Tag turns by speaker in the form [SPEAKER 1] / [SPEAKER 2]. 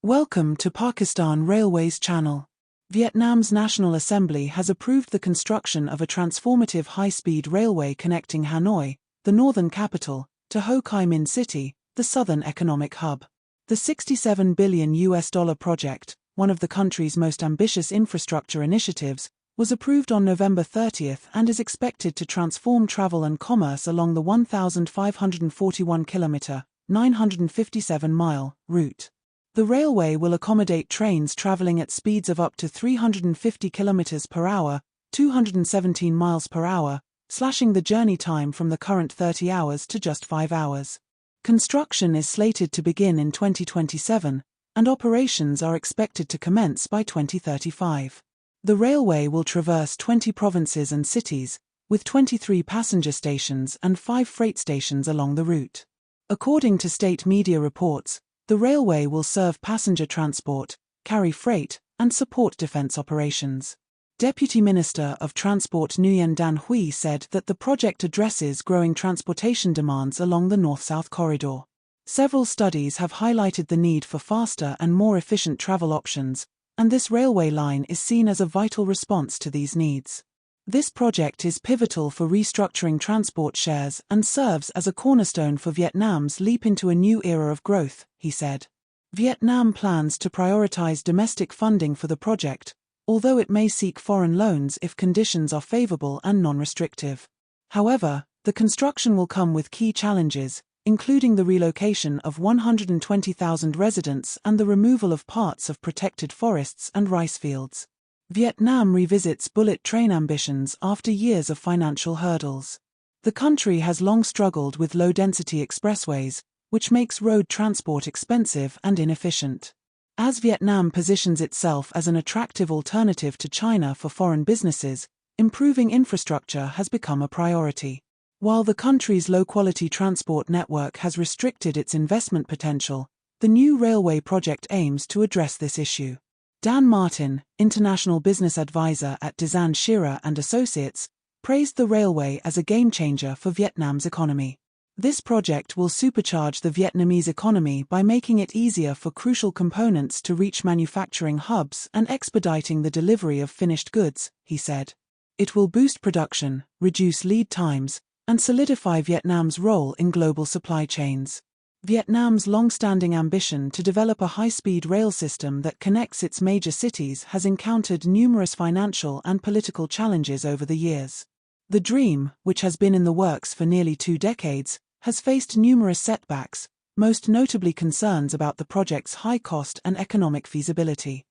[SPEAKER 1] Welcome to Pakistan Railways channel. Vietnam's National Assembly has approved the construction of a transformative high-speed railway connecting Hanoi, the northern capital, to Ho Chi Minh City, the southern economic hub. The $67 billion project, one of the country's most ambitious infrastructure initiatives, was approved on November 30th and is expected to transform travel and commerce along the 1,541-kilometer, 957-mile route. The railway will accommodate trains traveling at speeds of up to 350 km per hour, 217 miles per hour, slashing the journey time from the current 30 hours to just 5 hours. Construction is slated to begin in 2027, and operations are expected to commence by 2035. The railway will traverse 20 provinces and cities, with 23 passenger stations and 5 freight stations along the route. According to state media reports, the railway will serve passenger transport, carry freight, and support defense operations. Deputy Minister of Transport Nguyen Dan Huy said that the project addresses growing transportation demands along the north-south corridor. Several studies have highlighted the need for faster and more efficient travel options, and this railway line is seen as a vital response to these needs. This project is pivotal for restructuring transport shares and serves as a cornerstone for Vietnam's leap into a new era of growth, he said. Vietnam plans to prioritize domestic funding for the project, although it may seek foreign loans if conditions are favorable and non-restrictive. However, the construction will come with key challenges, including the relocation of 120,000 residents and the removal of parts of protected forests and rice fields. Vietnam revisits bullet train ambitions after years of financial hurdles. The country has long struggled with low-density expressways, which makes road transport expensive and inefficient. As Vietnam positions itself as an attractive alternative to China for foreign businesses, improving infrastructure has become a priority. While the country's low-quality transport network has restricted its investment potential, the new railway project aims to address this issue. Dan Martin, international business advisor at Desan Shira and Associates, praised the railway as a game-changer for Vietnam's economy. This project will supercharge the Vietnamese economy by making it easier for crucial components to reach manufacturing hubs and expediting the delivery of finished goods, he said. It will boost production, reduce lead times, and solidify Vietnam's role in global supply chains. Vietnam's long-standing ambition to develop a high-speed rail system that connects its major cities has encountered numerous financial and political challenges over the years. The dream, which has been in the works for nearly 2 decades, has faced numerous setbacks, most notably concerns about the project's high cost and economic feasibility.